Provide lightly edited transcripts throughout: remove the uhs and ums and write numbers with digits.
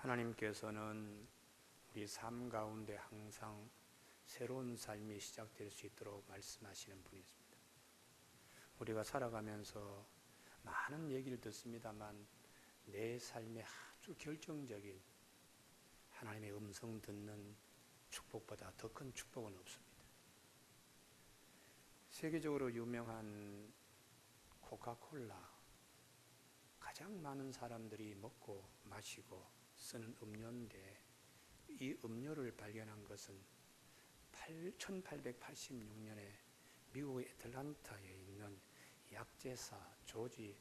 하나님께서는 우리 삶 가운데 항상 새로운 삶이 시작될 수 있도록 말씀하시는 분이십니다. 우리가 살아가면서 많은 얘기를 듣습니다만 내 삶에 아주 결정적인 하나님의 음성 듣는 축복보다 더 큰 축복은 없습니다. 세계적으로 유명한 코카콜라, 가장 많은 사람들이 먹고 마시고 쓰는 음료인데 이 음료를 발견한 것은 1886년에 미국의 애틀란타에 있는 약재사 조지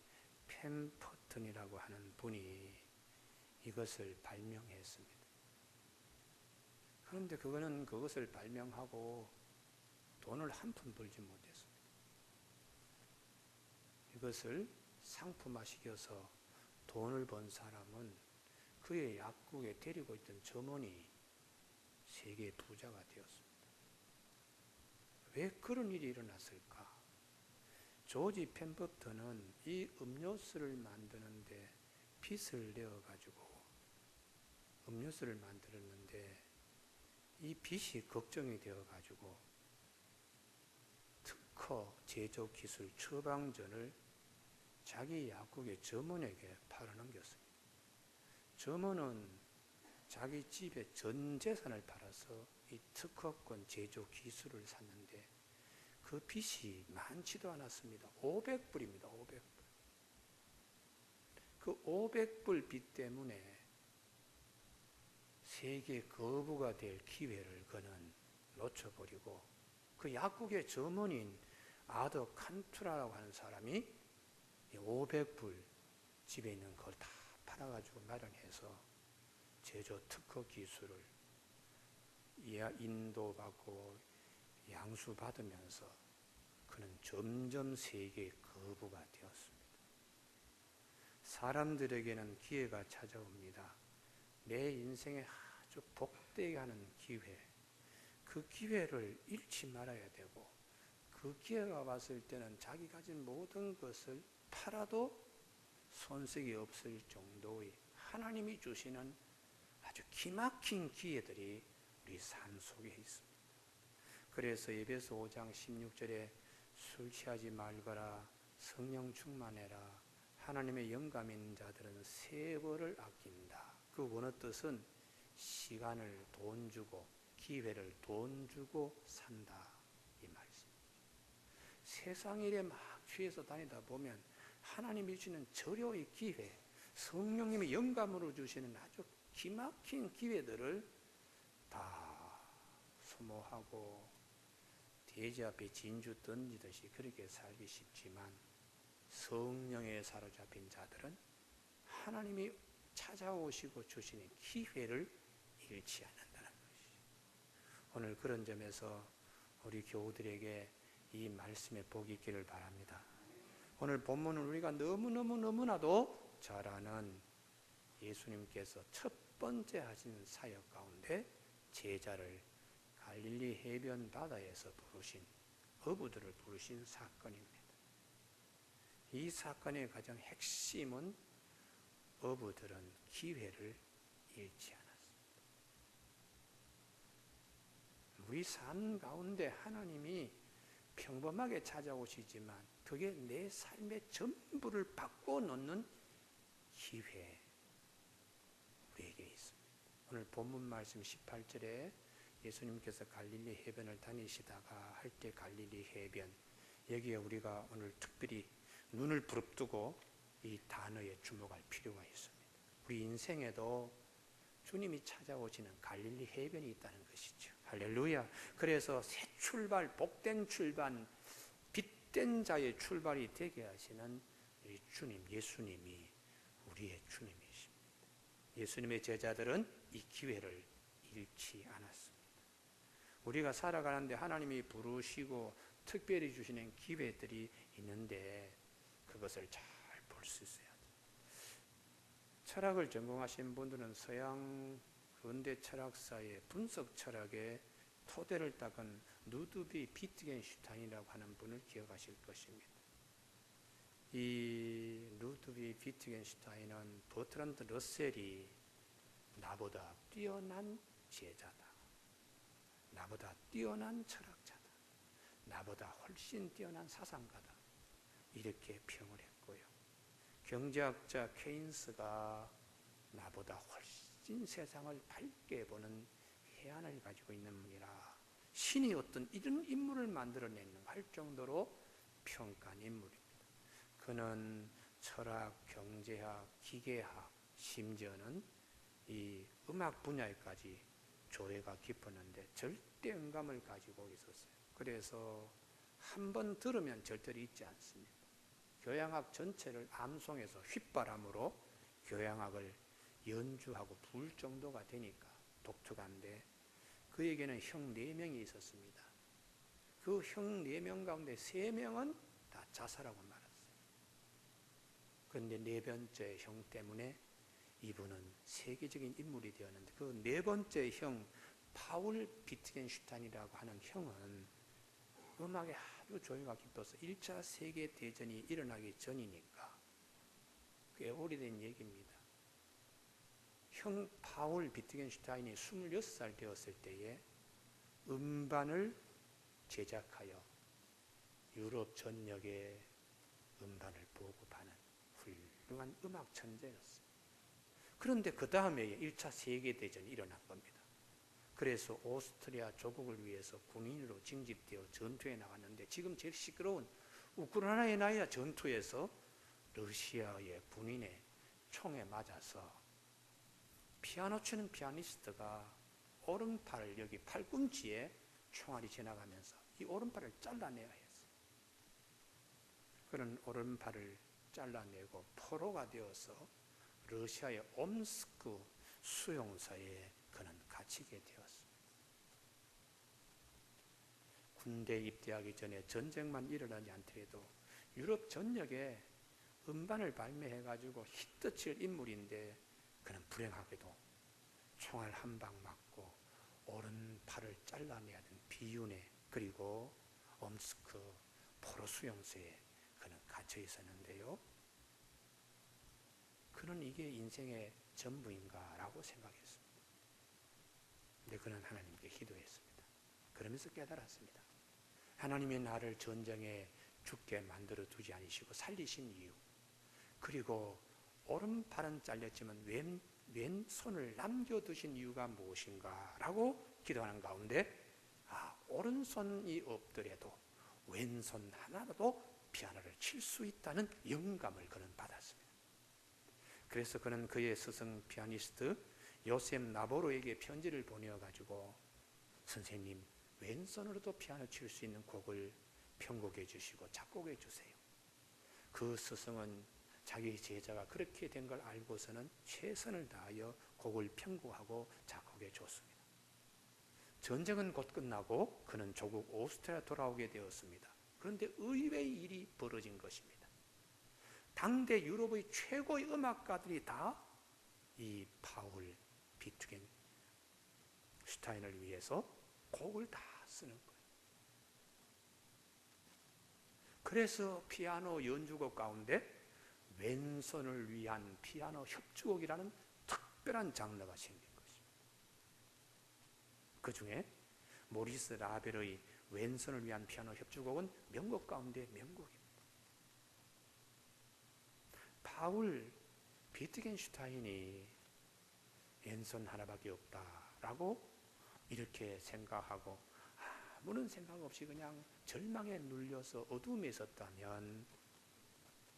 펜퍼튼이라고 하는 분이 이것을 발명했습니다. 그런데 그것을 발명하고 돈을 한 푼 벌지 못했습니다. 이것을 상품화시켜서 돈을 번 사람은 그의 약국에 데리고 있던 점원이 세계 부자가 되었습니다. 왜 그런 일이 일어났을까? 조지 펜버턴은 이 음료수를 만드는데 빚을 내어가지고 음료수를 만들었는데 이 빚이 걱정이 되어가지고 특허 제조 기술 처방전을 자기 약국의 점원에게 팔아넘겼습니다. 점원은 자기 집에 전 재산을 팔아서 이 특허권 제조 기술을 샀는데 그 빚이 많지도 않았습니다. 500불입니다. 500불. 그 500불 빚 때문에 세계 거부가 될 기회를 그는 놓쳐버리고 그 약국의 점원인 아더 칸투라라고 하는 사람이 500불 집에 있는 걸 다 팔아가지고 마련해서 제조 특허 기술을 인도받고 양수받으면서 그는 점점 세계의 거부가 되었습니다. 사람들에게는 기회가 찾아옵니다. 내 인생에 아주 복되게 하는 기회, 그 기회를 잃지 말아야 되고 그 기회가 왔을 때는 자기 가진 모든 것을 팔아도 손색이 없을 정도의 하나님이 주시는 아주 기막힌 기회들이 우리 삶 속에 있습니다. 그래서 에베소 5장 16절에 술 취하지 말거라, 성령 충만해라, 하나님의 영감 있는 자들은 세월을 아낀다. 그 원어 뜻은 시간을 돈 주고 기회를 돈 주고 산다, 이 말씀이죠. 세상 일에 막 취해서 다니다 보면 하나님이 주시는 절호의 기회, 성령님의 영감으로 주시는 아주 기막힌 기회들을 다 소모하고 돼지 앞에 진주 던지듯이 그렇게 살기 쉽지만 성령에 사로잡힌 자들은 하나님이 찾아오시고 주시는 기회를 잃지 않는다는 것이죠. 오늘 그런 점에서 우리 교우들에게 이 말씀에 복이 있기를 바랍니다. 오늘 본문은 우리가 너무나도 잘 아는 예수님께서 첫 번째 하신 사역 가운데 제자를 갈릴리 해변 바다에서 부르신, 어부들을 부르신 사건입니다. 이 사건의 가장 핵심은 어부들은 기회를 잃지 않았습니다. 우리 삶 가운데 하나님이 평범하게 찾아오시지만 그게 내 삶의 전부를 바꿔놓는 기회, 우리에게 있습니다. 오늘 본문 말씀 18절에 예수님께서 갈릴리 해변을 다니시다가 할 때 갈릴리 해변, 여기에 우리가 오늘 특별히 눈을 부릅뜨고 이 단어에 주목할 필요가 있습니다. 우리 인생에도 주님이 찾아오시는 갈릴리 해변이 있다는 것이죠. 할렐루야. 그래서 새 출발, 복된 출발, 빛된 자의 출발이 되게 하시는 우리 주님, 예수님이 우리의 주님이십니다. 예수님의 제자들은 이 기회를 잃지 않았습니다. 우리가 살아가는데 하나님이 부르시고 특별히 주시는 기회들이 있는데 그것을 잘 볼 수 있어야 돼요. 철학을 전공하신 분들은 서양 근대 철학사의 분석 철학의 토대를 닦은 루드비 비트겐슈타인이라고 하는 분을 기억하실 것입니다. 이 루드비 비트겐슈타인은 버트란드 러셀이 나보다 뛰어난 제자다. 나보다 뛰어난 철학자다. 나보다 훨씬 뛰어난 사상가다. 이렇게 평을 했고요. 경제학자 케인스가 나보다 훨씬 세상을 밝게 보는 해안을 가지고 있는 분이라 신이 어떤 이런 인물을 만들어냈는가 할 정도로 평가한 인물입니다. 그는 철학, 경제학, 기계학, 심지어는 이 음악 분야에까지 조예가 깊었는데 절대 음감을 가지고 있었어요. 그래서 한 번 들으면 절대로 잊지 않습니다. 교향악 전체를 암송해서 휘바람으로 교향악을 연주하고 부를 정도가 되니까 독특한데 그에게는 형 4명이 있었습니다. 그 형 4명 가운데 3명은 다 자살하고 말았어요. 그런데 4번째 형 때문에 이분은 세계적인 인물이 되었는데 그 4번째 형 파울 비트겐슈타인이라고 하는 형은 음악에 아주 조예가 깊어서 1차 세계대전이 일어나기 전이니까 꽤 오래된 얘기입니다. 형 파울 비트겐슈타인이 26살 되었을 때에 음반을 제작하여 유럽 전역에 음반을 보급하는 훌륭한 음악 천재였어요. 그런데 그 다음에 1차 세계대전이 일어난 겁니다. 그래서 오스트리아 조국을 위해서 군인으로 징집되어 전투에 나갔는데 지금 제일 시끄러운 우크라이나의 전투에서 러시아의 군인의 총에 맞아서 피아노 치는 피아니스트가 오른팔을 여기 팔꿈치에 총알이 지나가면서 이 오른팔을 잘라내야 했어요. 그런 오른팔을 잘라내고 포로가 되어서 러시아의 옴스크 수용소에 그는 갇히게 되었습니다. 군대 입대하기 전에 전쟁만 일어나지 않더라도 유럽 전역에 음반을 발매해가지고 히트칠 인물인데 그는 불행하게도 총알 한 방 맞고 오른팔을 잘라내야 된 비윤회 그리고 옴스크 포로 수용소에 그는 갇혀 있었는데요. 그는 이게 인생의 전부인가라고 생각했습니다. 근데 그는 하나님께 기도했습니다. 그러면서 깨달았습니다. 하나님이 나를 전쟁에 죽게 만들어 두지 않으시고 살리신 이유, 그리고 오른팔은 잘렸지만 왼손을 남겨두신 이유가 무엇인가 라고 기도하는 가운데 오른손이 없더라도 왼손 하나라도 피아노를 칠 수 있다는 영감을 그는 받았습니다. 그래서 그는 그의 스승 피아니스트 요셉 나보로에게 편지를 보내어가지고 선생님 왼손으로도 피아노 칠 수 있는 곡을 편곡해 주시고 작곡해 주세요. 그 스승은 자기 제자가 그렇게 된 걸 알고서는 최선을 다하여 곡을 편곡하고 작곡해 줬습니다. 전쟁은 곧 끝나고 그는 조국 오스트리아 돌아오게 되었습니다. 그런데 의외의 일이 벌어진 것입니다. 당대 유럽의 최고의 음악가들이 다 이 파울 비트겐 슈타인을 위해서 곡을 다 쓰는 거예요. 그래서 피아노 연주곡 가운데 왼손을 위한 피아노 협주곡이라는 특별한 장르가 생긴 것입니다. 그 중에 모리스 라벨의 왼손을 위한 피아노 협주곡은 명곡 가운데 명곡입니다. 파울 비트겐슈타인이 왼손 하나밖에 없다라고 이렇게 생각하고 아무런 생각 없이 그냥 절망에 눌려서 어둠에 있었다면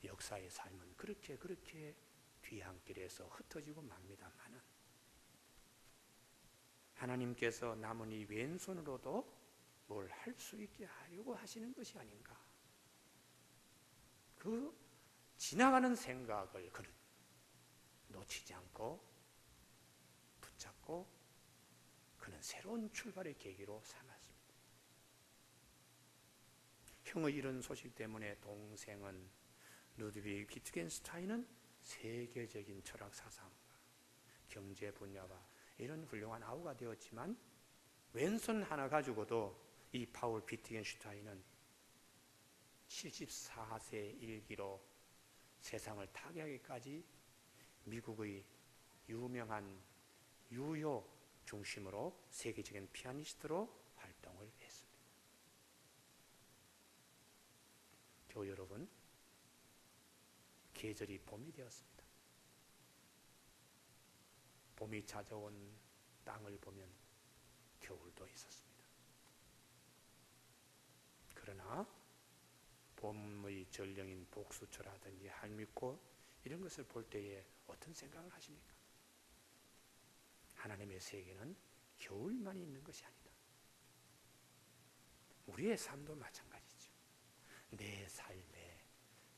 역사의 삶은 그렇게 뒤안길에서 흩어지고 맙니다만은 하나님께서 남은 이 왼손으로도 뭘 할 수 있게 하려고 하시는 것이 아닌가. 그 지나가는 생각을 그는 놓치지 않고 붙잡고 그는 새로운 출발의 계기로 삼았습니다. 형의 이런 소식 때문에 동생은 루드비히 비트겐슈타인은 세계적인 철학 사상가, 경제 분야가 이런 훌륭한 아우가 되었지만 왼손 하나 가지고도 이 파울 비트겐슈타인은 74세 일기로 세상을 타개하기까지 미국의 유명한 유효 중심으로 세계적인 피아니스트로 활동을 했습니다. 교우 여러분, 계절이 봄이 되었습니다. 봄이 찾아온 땅을 보면 겨울도 있었습니다. 그러나 봄의 전령인 복수초라든지 할미꽃 이런 것을 볼 때에 어떤 생각을 하십니까? 하나님의 세계는 겨울만 있는 것이 아니다. 우리의 삶도 마찬가지죠. 내 삶에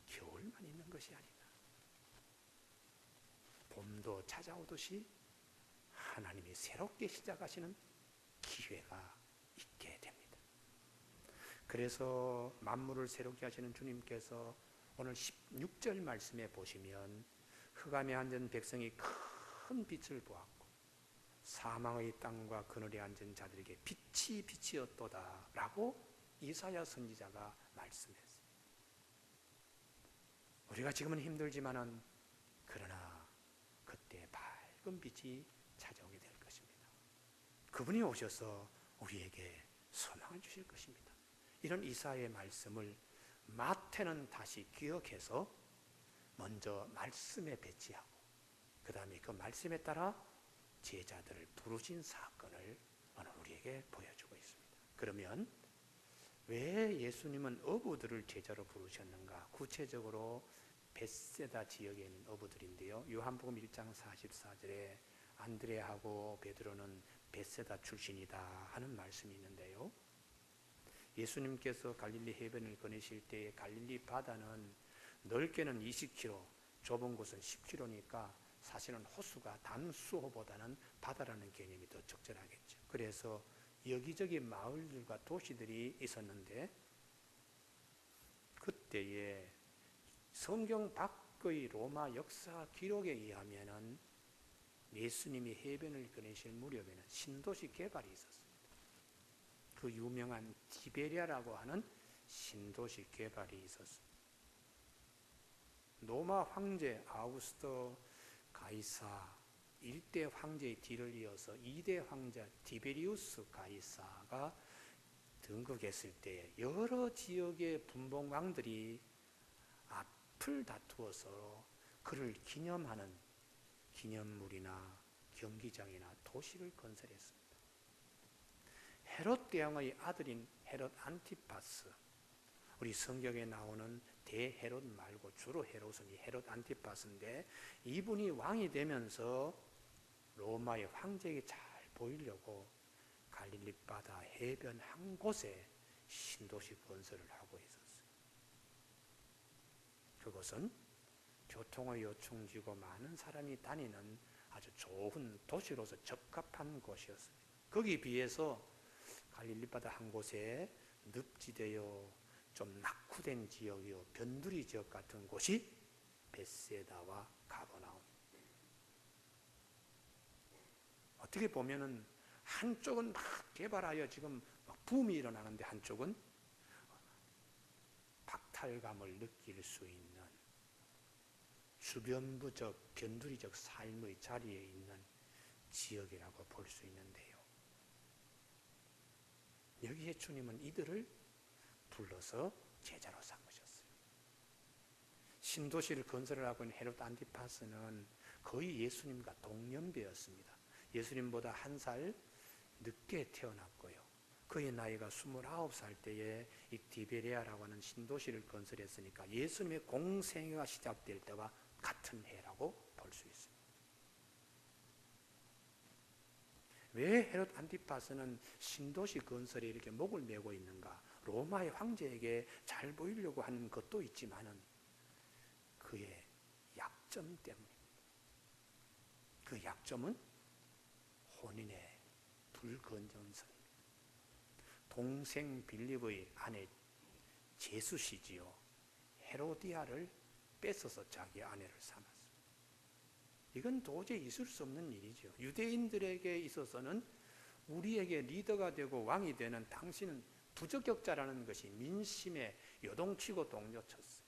겨울만 있는 것이 아니다. 봄도 찾아오듯이 하나님이 새롭게 시작하시는 기회가 있게 됩니다. 그래서 만물을 새롭게 하시는 주님께서 오늘 16절 말씀에 보시면 흑암에 앉은 백성이 큰 빛을 보았고 사망의 땅과 그늘에 앉은 자들에게 빛이 빛이었도다 라고 이사야 선지자가 말씀했습니다. 우리가 지금은 힘들지만은 그러나 그때 밝은 빛이 찾아오게 될 것입니다. 그분이 오셔서 우리에게 소망을 주실 것입니다. 이런 이사야의 말씀을 마태는 다시 기억해서 먼저 말씀에 배치하고 그 다음에 그 말씀에 따라 제자들을 부르신 사건을 오늘 우리에게 보여주고 있습니다. 그러면 왜 예수님은 어부들을 제자로 부르셨는가? 구체적으로 벳세다 지역에 있는 어부들인데요. 요한복음 1장 44절에 안드레하고 베드로는 벳세다 출신이다 하는 말씀이 있는데요. 예수님께서 갈릴리 해변을 거니실 때 갈릴리 바다는 넓게는 20km, 좁은 곳은 10km니까 사실은 호수가 담수호보다는 바다라는 개념이 더 적절하겠죠. 그래서 여기저기 마을들과 도시들이 있었는데 그때에 성경 밖의 로마 역사 기록에 의하면은 예수님이 해변을 거니실 무렵에는 신도시 개발이 있었습니다. 그 유명한 티베리아라고 하는 신도시 개발이 있었습니다. 로마 황제 아우구스토 가이사 1대 황제의 뒤를 이어서 2대 황제 티베리우스 가이사가 등극했을 때 여러 지역의 분봉왕들이 앞을 다투어서 그를 기념하는 기념물이나 경기장이나 도시를 건설했습니다. 헤롯 대왕의 아들인 헤롯 안티파스, 우리 성경에 나오는 대헤롯 말고 주로 헤롯은 헤롯 안티파스인데 이분이 왕이 되면서 로마의 황제에게 잘 보이려고 갈릴리 바다 해변 한 곳에 신도시 건설을 하고 있었어요. 그것은 교통의 요충지고 많은 사람이 다니는 아주 좋은 도시로서 적합한 곳이었습니다. 거기에 비해서 갈릴리 바다 한 곳에 늪지대요, 좀 낙후된 지역이요, 변두리 지역 같은 곳이 벳세다와 가버나움. 어떻게 보면은 한쪽은 막 개발하여 지금 막 붐이 일어나는데 한쪽은 박탈감을 느낄 수 있는 주변부적, 변두리적 삶의 자리에 있는 지역이라고 볼 수 있는데요. 여기에 주님은 이들을 불러서 제자로 삼으셨어요. 신도시를 건설을 하고 있는 헤롯 안티파스는 거의 예수님과 동년배였습니다. 예수님보다 1살 늦게 태어났고요. 그의 나이가 29살 때에 이 디베레아라고 하는 신도시를 건설했으니까 예수님의 공생애가 시작될 때와 같은 해라고 볼 수 있습니다. 왜 헤롯 안티파스는 신도시 건설에 이렇게 목을 메고 있는가? 로마의 황제에게 잘 보이려고 하는 것도 있지만은 그의 약점 때문입니다. 그 약점은 혼인의 불건전성입니다. 동생 빌립의 아내 제수시지요. 헤로디아를 뺏어서 자기 아내를 삼았습니다. 이건 도저히 있을 수 없는 일이죠. 유대인들에게 있어서는 우리에게 리더가 되고 왕이 되는 당신은 부적격자라는 것이 민심에 요동치고 동요쳤어요.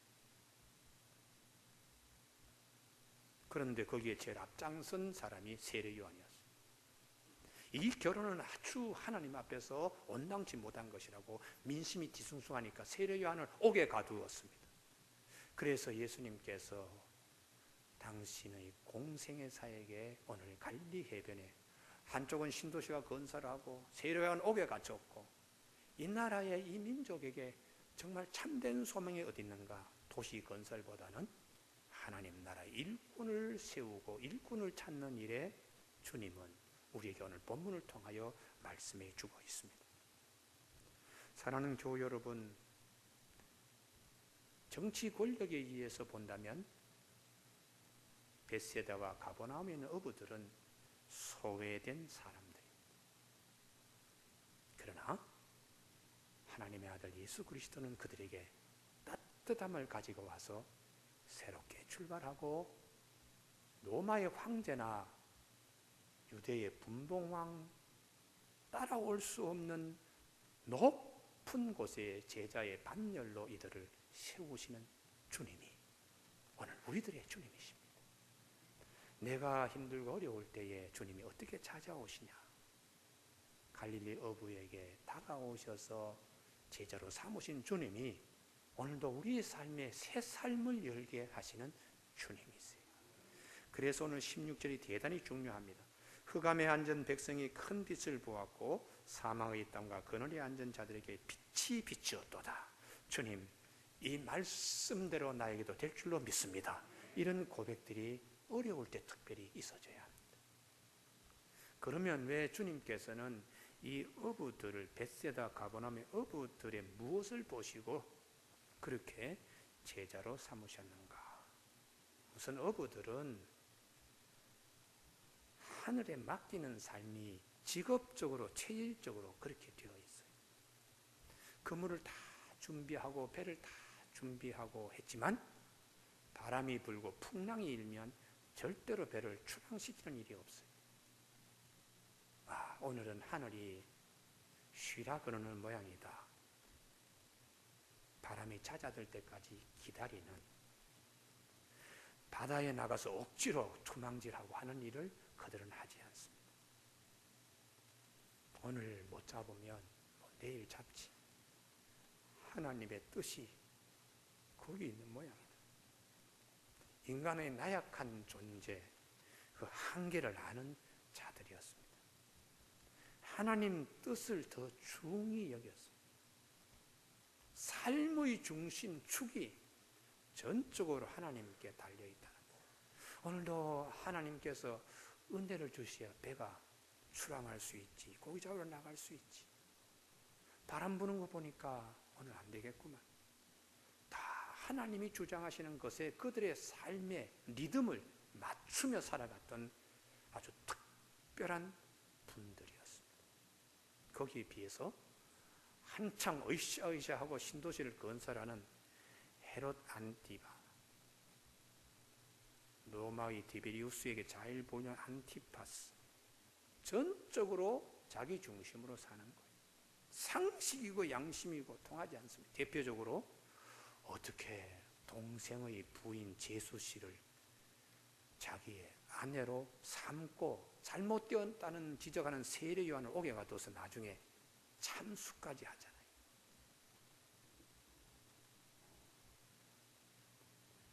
그런데 거기에 제일 앞장선 사람이 세례요한이었어요. 이 결혼은 아주 하나님 앞에서 온당치 못한 것이라고 민심이 뒤숭숭하니까 세례 요한을 옥에 가두었습니다. 그래서 예수님께서 당신의 공생의 사역에 오늘 갈릴리 해변에 한쪽은 신도시가 건설을 하고 세례 요한 옥에 갇혔고 이 나라의 이 민족에게 정말 참된 소망이 어디 있는가? 도시 건설보다는 하나님 나라의 일꾼을 세우고 일꾼을 찾는 일에 주님은 우리에게 오늘 본문을 통하여 말씀해 주고 있습니다. 사랑하는 교우 여러분, 정치 권력에 의해서 본다면 벳세다와 가버나움에 있는 어부들은 소외된 사람들입니다. 그러나 하나님의 아들 예수 그리스도는 그들에게 따뜻함을 가지고 와서 새롭게 출발하고 로마의 황제나 유대의 분봉왕 따라올 수 없는 높은 곳의 제자의 반열로 이들을 세우시는 주님이 오늘 우리들의 주님이십니다. 내가 힘들고 어려울 때에 주님이 어떻게 찾아오시냐? 갈릴리 어부에게 다가오셔서 제자로 삼으신 주님이 오늘도 우리의 삶에 새 삶을 열게 하시는 주님이세요. 그래서 오늘 16절이 대단히 중요합니다. 흑암에 앉은 백성이 큰 빛을 보았고 사망의 땅과 그늘에 앉은 자들에게 빛이 비추었도다. 주님, 이 말씀대로 나에게도 될 줄로 믿습니다. 이런 고백들이 어려울 때 특별히 있어져야 합니다. 그러면 왜 주님께서는 이 어부들을 벳세다 가버나움의 어부들의 무엇을 보시고 그렇게 제자로 삼으셨는가? 우선 어부들은 하늘에 맡기는 삶이 직업적으로 체질적으로 그렇게 되어 있어요. 그물을 다 준비하고 배를 다 준비하고 했지만 바람이 불고 풍랑이 일면 절대로 배를 출항시키는 일이 없어요. 오늘은 하늘이 쉬라 그러는 모양이다. 바람이 잦아들 때까지 기다리는, 바다에 나가서 억지로 투망질하고 하는 일을 그들은 하지 않습니다. 오늘 못 잡으면 내일 잡지. 하나님의 뜻이 거기 있는 모양이다. 인간의 나약한 존재, 그 한계를 아는 자들이었습니다. 하나님 뜻을 더 중히 여겼습니다. 삶의 중심, 축이 전적으로 하나님께 달려있다는 거예요. 오늘도 하나님께서 은혜를 주셔야 배가 출항할 수 있지, 고기 잡으러 나갈 수 있지. 바람 부는 거 보니까 오늘 안 되겠구만. 다 하나님이 주장하시는 것에 그들의 삶의 리듬을 맞추며 살아갔던 아주 특별한 분들이었습니다. 거기에 비해서 한창 으쌰으쌰하고 신도시를 건설하는 헤롯 안티바, 로마의 디베리우스에게 잘 보이는 안티파스, 전적으로 자기 중심으로 사는 거예요. 상식이고 양심이고 통하지 않습니다. 대표적으로 어떻게 동생의 부인 제수 씨를 자기의 아내로 삼고 잘못되었다는 지적하는 세례 요한을 옥에 가둬서 나중에 참수까지 하잖아요.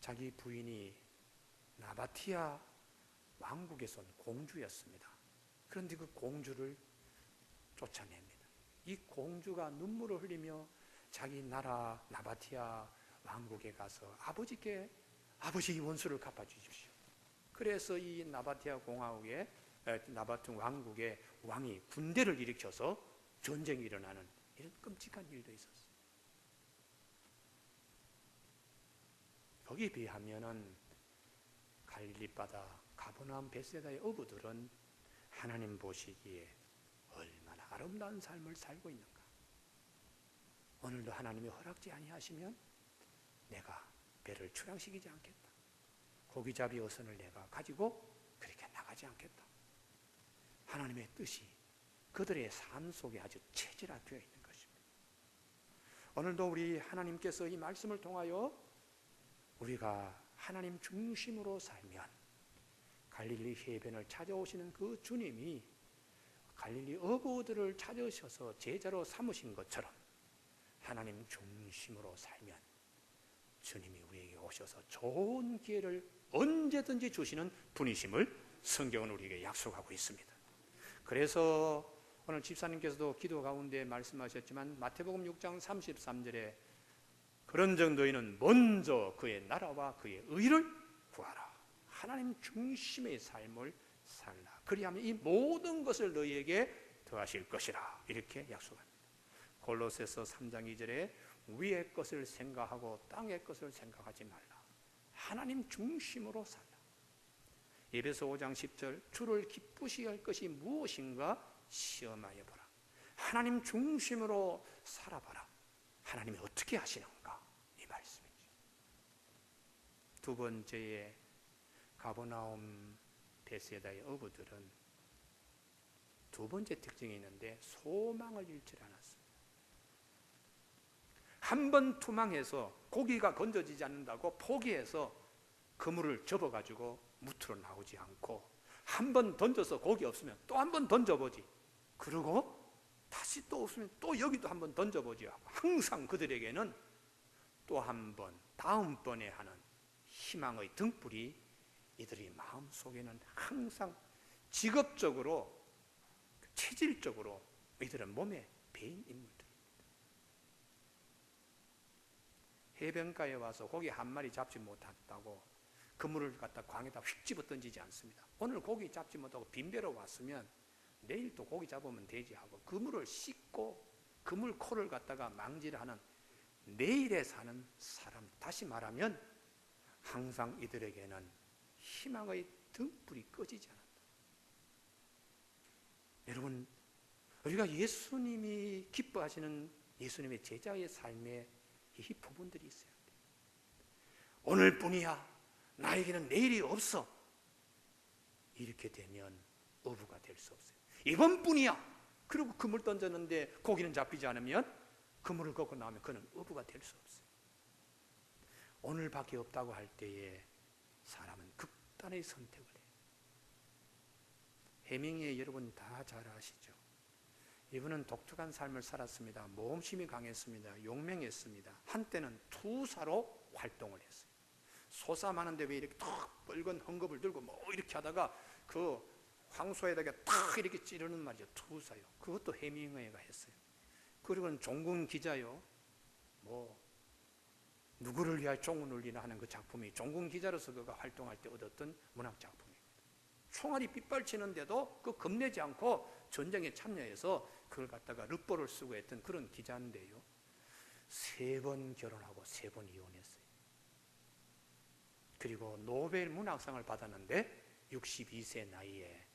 자기 부인이 나바티아 왕국에서 온 공주였습니다. 그런데 그 공주를 쫓아냅니다. 이 공주가 눈물을 흘리며 자기 나라 나바티아 왕국에 가서 아버지께 아버지의 원수를 갚아주십시오. 그래서 이 나바티아 공화국의 나바티 왕국의 왕이 군대를 일으켜서 전쟁이 일어나는 이런 끔찍한 일도 있었어요. 거기에 비하면은 갈릴리 바다 가버나움 벳세다의 어부들은 하나님 보시기에 얼마나 아름다운 삶을 살고 있는가. 오늘도 하나님이 허락지 아니하시면 내가 배를 출항시키지 않겠다. 고기잡이 어선을 내가 가지고 그렇게 나가지 않겠다. 하나님의 뜻이 그들의 삶 속에 아주 체질화되어 있는 것입니다. 오늘도 우리 하나님께서 이 말씀을 통하여 우리가 하나님 중심으로 살면 갈릴리 해변을 찾아오시는 그 주님이 갈릴리 어부들을 찾으셔서 제자로 삼으신 것처럼 하나님 중심으로 살면 주님이 우리에게 오셔서 좋은 기회를 언제든지 주시는 분이심을 성경은 우리에게 약속하고 있습니다. 그래서 오늘 집사님께서도 기도 가운데 말씀하셨지만 마태복음 6장 33절에 그런 정도에는 먼저 그의 나라와 그의 의를 구하라. 하나님 중심의 삶을 살라. 그리하면 이 모든 것을 너희에게 더하실 것이라. 이렇게 약속합니다. 골로새서 3장 2절에 위의 것을 생각하고 땅의 것을 생각하지 말라. 하나님 중심으로 살라. 에베소 5장 10절 주를 기쁘시게 할 것이 무엇인가 시험하여 보라. 하나님 중심으로 살아봐라. 하나님이 어떻게 하시는가 이 말씀이죠. 두 번째에 가버나움 베세다의 어부들은 두 번째 특징이 있는데 소망을 잃지 않았습니다. 한 번 투망해서 고기가 건져지지 않는다고 포기해서 그물을 접어가지고 무트로 나오지 않고 한 번 던져서 고기 없으면 또 한 번 던져보지. 그리고 다시 또 없으면 또 여기도 한 번 던져보지 하고 항상 그들에게는 또 한 번 다음번에 하는 희망의 등불이 이들의 마음속에는 항상 직업적으로 체질적으로 이들은 몸에 배인 인물들입니다. 해변가에 와서 고기 한 마리 잡지 못했다고 그물을 갖다 광에다 휙 집어 던지지 않습니다. 오늘 고기 잡지 못하고 빈배로 왔으면 내일 또 고기 잡으면 되지 하고 그물을 씻고 그물 코를 갖다가 망질하는 내일에 사는 사람, 다시 말하면 항상 이들에게는 희망의 등불이 꺼지지 않았다. 여러분, 우리가 예수님이 기뻐하시는 예수님의 제자의 삶에 이 부분들이 있어야 돼요. 오늘뿐이야. 나에게는 내일이 없어. 이렇게 되면 어부가 될 수 없어요. 이번뿐이야. 그리고 그물 던졌는데 고기는 잡히지 않으면 그물을 걷고 나오면 그는 어부가 될 수 없어요. 오늘밖에 없다고 할 때에 사람은 극단의 선택을 해요. 해밍웨이 여러분 다 잘 아시죠? 이분은 독특한 삶을 살았습니다. 모험심이 강했습니다. 용맹했습니다. 한때는 투사로 활동을 했어요. 소싸움하는데 왜 이렇게 탁 붉은 헝겊을 들고 뭐 이렇게 하다가 그 황소에다가 탁 이렇게 찌르는 말이죠. 투사요. 그것도 해밍웨이가 했어요. 그리고는 종군 기자요. 뭐 누구를 위하여 종을 울리나 하는 그 작품이 종군 기자로서 그가 활동할 때 얻었던 문학 작품입니다. 총알이 빗발치는데도 그 겁내지 않고 전쟁에 참여해서 그걸 갖다가 르뽀를 쓰고 했던 그런 기자인데요. 3번 결혼하고 3번 이혼했어요. 그리고 노벨 문학상을 받았는데 62세 나이에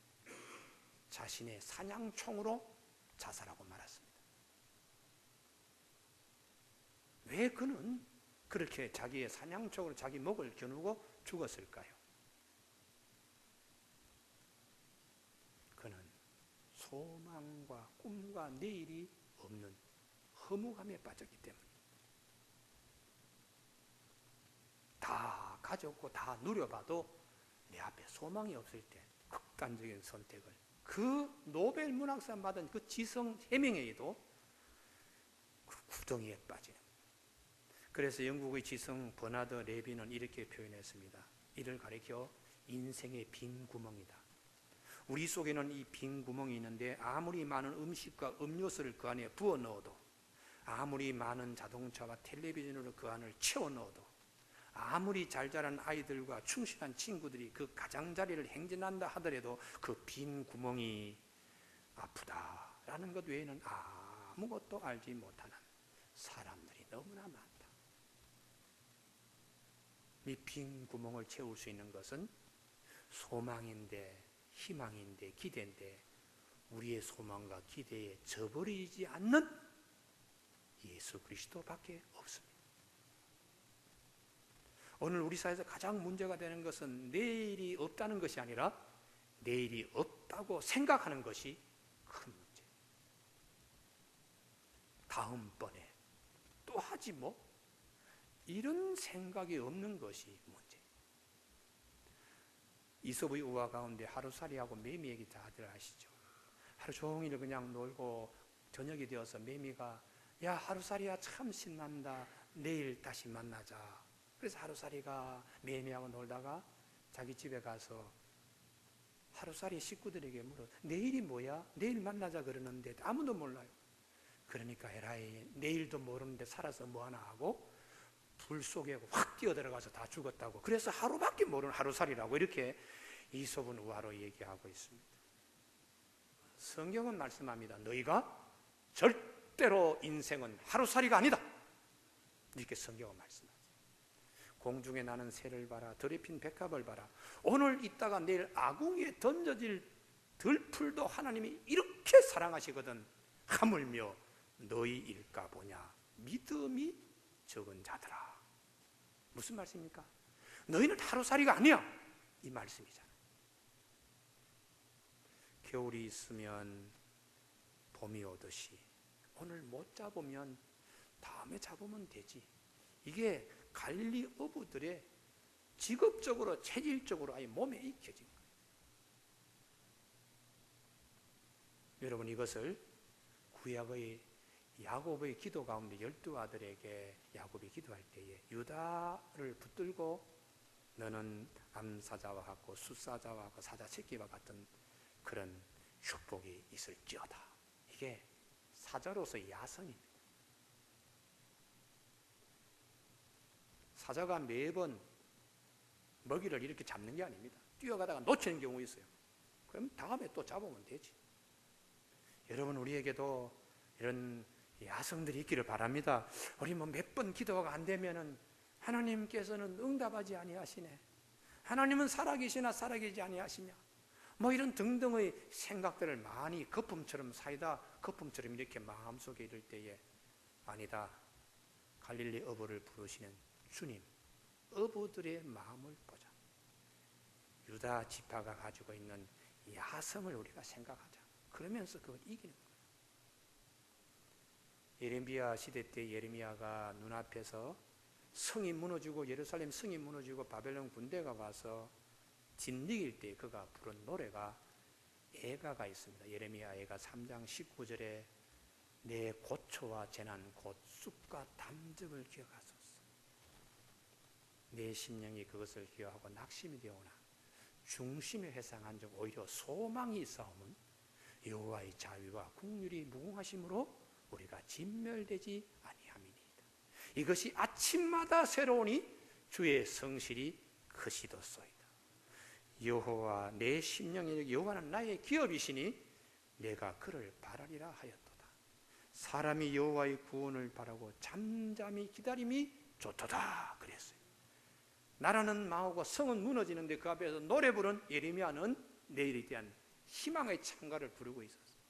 자신의 사냥총으로 자살하고 말았습니다. 왜 그는 그렇게 자기의 사냥총으로 자기 목을 겨누고 죽었을까요? 그는 소망과 꿈과 내일이 없는 허무감에 빠졌기 때문입니다. 다 가졌고 다 누려봐도 내 앞에 소망이 없을 때 극단적인 선택을, 그 노벨 문학상 받은 그 지성 해밍웨이도 그 구덩이에 빠지는 거예요. 그래서 영국의 지성 버나드 레비는 이렇게 표현했습니다. 이를 가리켜 인생의 빈 구멍이다. 우리 속에는 이 빈 구멍이 있는데 아무리 많은 음식과 음료수를 그 안에 부어 넣어도, 아무리 많은 자동차와 텔레비전으로 그 안을 채워 넣어도, 아무리 잘 자란 아이들과 충실한 친구들이 그 가장자리를 행진한다 하더라도 그 빈 구멍이 아프다라는 것 외에는 아무것도 알지 못하는 사람들이 너무나 많다. 이 빈 구멍을 채울 수 있는 것은 소망인데, 희망인데, 기대인데 우리의 소망과 기대에 저버리지 않는 예수 그리스도밖에 없습니다. 오늘 우리 사회에서 가장 문제가 되는 것은 내일이 없다는 것이 아니라 내일이 없다고 생각하는 것이 큰 문제. 다음번에 또 하지 뭐, 이런 생각이 없는 것이 문제. 이솝의 우화 가운데 하루살이하고 매미 얘기 다들 아시죠? 하루 종일 그냥 놀고 저녁이 되어서 매미가 야 하루살이야 참 신난다. 내일 다시 만나자. 그래서 하루살이가 매미하고 놀다가 자기 집에 가서 하루살이 식구들에게 물어 내일이 뭐야? 내일 만나자 그러는데 아무도 몰라요. 그러니까 에라이 내일도 모르는데 살아서 뭐하나 하고 불 속에 확 뛰어들어가서 다 죽었다고. 그래서 하루밖에 모르는 하루살이라고 이렇게 이솝은 우화로 얘기하고 있습니다. 성경은 말씀합니다. 너희가 절대로 인생은 하루살이가 아니다. 이렇게 성경은 말씀하죠. 공중에 나는 새를 봐라. 들에 핀 백합을 봐라. 오늘 있다가 내일 아궁이에 던져질 들풀도 하나님이 이렇게 사랑하시거든. 하물며 너희일까 보냐. 믿음이 적은 자들아. 무슨 말씀입니까? 너희는 하루살이가 아니야. 이 말씀이잖아. 겨울이 있으면 봄이 오듯이 오늘 못 잡으면 다음에 잡으면 되지. 이게 갈릴리 어부들의 직업적으로 체질적으로 아예 몸에 익혀진 거예요. 여러분 이것을 구약의 야곱의 기도 가운데 12아들에게 야곱이 기도할 때에 유다를 붙들고 너는 암사자와 같고 숫사자와 같고 사자새끼와 같은 그런 축복이 있을지어다. 이게 사자로서의 야성입니다. 사자가 매번 먹이를 이렇게 잡는 게 아닙니다. 뛰어가다가 놓치는 경우 있어요. 그럼 다음에 또 잡으면 되지. 여러분 우리에게도 이런 야성들이 있기를 바랍니다. 우리 뭐 몇 번 기도가 안 되면은 하나님께서는 응답하지 아니하시네. 하나님은 살아계시나 살아계시지 아니하시냐. 뭐 이런 등등의 생각들을 많이 거품처럼 사이다 거품처럼 이렇게 마음속에 이를 때에 아니다. 갈릴리 어부를 부르시는 주님, 어부들의 마음을 보자. 유다 지파가 가지고 있는 야성을 우리가 생각하자. 그러면서 그걸 이기는 거예요. 예레미야 시대 때 예레미야가 눈앞에서 성이 무너지고 예루살렘 성이 무너지고 바벨론 군대가 와서 진리일 때 그가 부른 노래가 애가가 있습니다. 예레미야 애가 3장 19절에 내 고초와 재난 곧 쑥과 담즙을 기억하소서. 내 심령이 그것을 기억하고 낙심이 되오나 중심에 회상한 적 오히려 소망이 있사오면 여호와의 자위와 국률이 무궁하심으로 우리가 진멸되지 아니함이니이다. 이것이 아침마다 새로우니 주의 성실이 크시도소이다. 여호와 내 심령이 여호와는 나의 기업이시니 내가 그를 바라리라 하였도다. 사람이 여호와의 구원을 바라고 잠잠히 기다림이 좋도다 그랬어요. 나라는 망하고 성은 무너지는데 그 앞에서 노래 부른 예레미야는 내일에 대한 희망의 창가를 부르고 있었어요.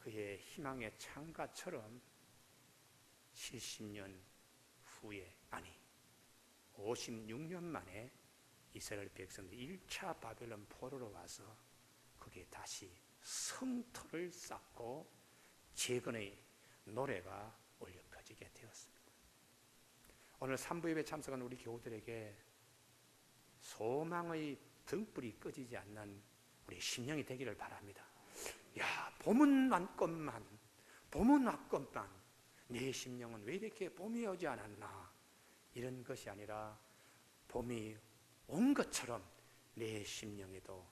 그의 희망의 창가처럼 70년 후에 아니 56년 만에 이스라엘 백성들이 1차 바벨론 포로로 와서 거기에 다시 성터를 쌓고 재건의 노래가 울려 퍼지게 되었습니다. 오늘 3부 예배 참석한 우리 교우들에게 소망의 등불이 꺼지지 않는 우리 심령이 되기를 바랍니다. 야, 봄은 왔건만 내 심령은 왜 이렇게 봄이 오지 않았나 이런 것이 아니라 봄이 온 것처럼 내 심령에도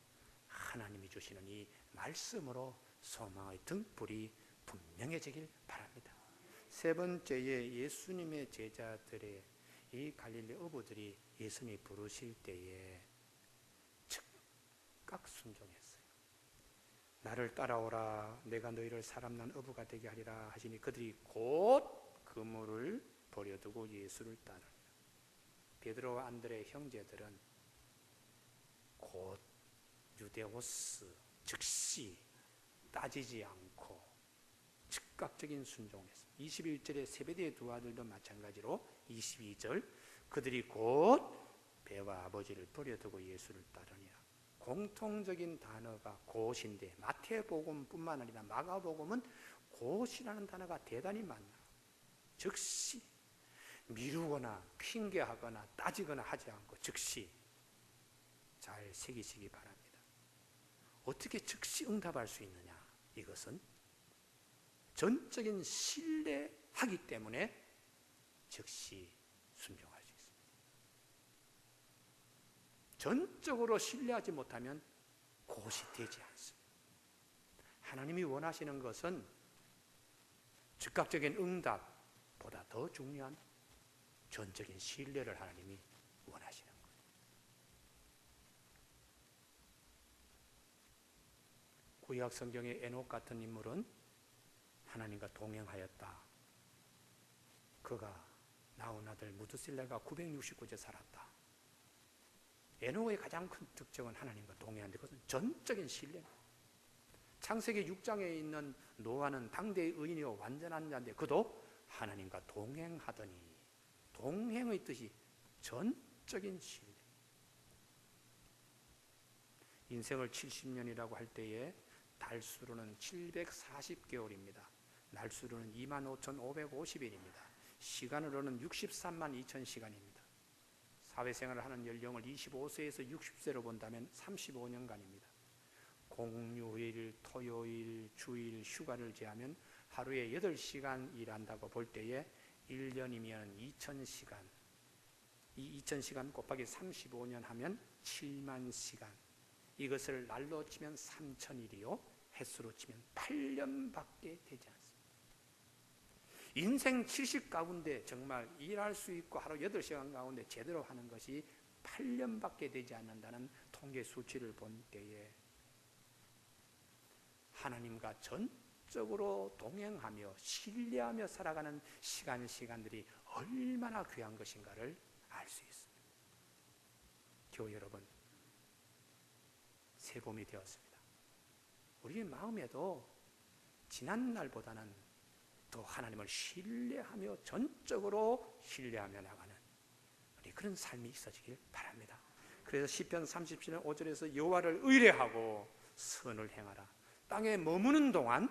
하나님이 주시는 이 말씀으로 소망의 등불이 분명해지길 바랍니다. 세 번째에 예수님의 제자들의 이 갈릴리 어부들이 예수님이 부르실 때에 즉각 순종했어요. 나를 따라오라 내가 너희를 사람 난 어부가 되게 하리라 하시니 그들이 곧 그물을 버려두고 예수를 따르니라. 베드로와 안드레의 형제들은 곧 유대오스 즉시 따지지 않고 즉각적인 순종했습니다. 21절에 세베대의 두 아들도 마찬가지로 22절 그들이 곧 배와 아버지를 버려두고 예수를 따르니라. 공통적인 단어가 곧인데 마태복음뿐만 아니라 마가복음은 곧이라는 단어가 대단히 많나. 즉시 미루거나 핑계하거나 따지거나 하지 않고 즉시 잘 새기시기 바랍니다. 어떻게 즉시 응답할 수 있느냐? 이것은 전적인 신뢰하기 때문에 즉시 순종할 수 있습니다. 전적으로 신뢰하지 못하면 그것이 되지 않습니다. 하나님이 원하시는 것은 즉각적인 응답보다 더 중요한 전적인 신뢰를 하나님이 원하시는 거예요. 구약 성경의 에녹 같은 인물은 하나님과 동행하였다. 그가 낳은 아들 무드셀라가 969세 살았다. 에녹의 가장 큰 특징은 하나님과 동행하는데 그것은 전적인 신뢰입니다. 창세기 6장에 있는 노아는 당대의 의인이요 완전한 자인데 그도 하나님과 동행하더니 동행의 뜻이 전적인 신뢰. 인생을 70년이라고 할 때에 달수로는 740개월입니다. 날수로는 25,550일입니다. 시간으로는 63만 2천 시간입니다. 사회생활을 하는 연령을 25세에서 60세로 본다면 35년간입니다. 공휴일, 토요일, 주일, 휴가를 제하면 하루에 8시간 일한다고 볼 때에 1년이면 2,000시간. 이 2,000시간 곱하기 35년 하면 7만 시간. 이것을 날로 치면 3,000일이요. 횟수로 치면 8년밖에 되지 않습니다. 인생 70 가운데 정말 일할 수 있고 하루 8시간 가운데 제대로 하는 것이 8년밖에 되지 않는다는 통계 수치를 본 때에 하나님과 전적으로 동행하며 신뢰하며 살아가는 시간들이 얼마나 귀한 것인가를 알 수 있습니다. 교회 여러분, 새봄이 되었습니다. 우리의 마음에도 지난 날보다는 더 하나님을 신뢰하며 전적으로 신뢰하며 나가는 우리 그런 삶이 있어지길 바랍니다. 그래서 시편 37편 5절에서 여호와를 의뢰하고 선을 행하라. 땅에 머무는 동안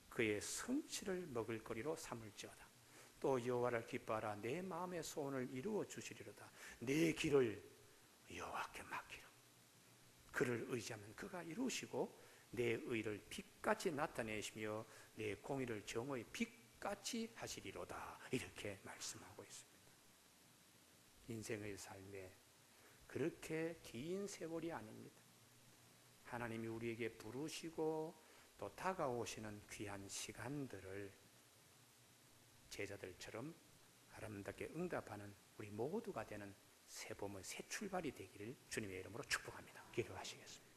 그의 성취를 먹을거리로 삼을지어다. 또 여호와를 기뻐하라. 내 마음의 소원을 이루어 주시리로다. 내 길을 여호와께 맡기라. 그를 의지하면 그가 이루시고 내 의를 빛같이 나타내시며 내 공의를 정오의 빛같이 하시리로다. 이렇게 말씀하고 있습니다. 인생의 삶에 그렇게 긴 세월이 아닙니다. 하나님이 우리에게 부르시고 또 다가오시는 귀한 시간들을 제자들처럼 아름답게 응답하는 우리 모두가 되는 새봄의 새 출발이 되기를 주님의 이름으로 축복합니다. 기도하시겠습니다.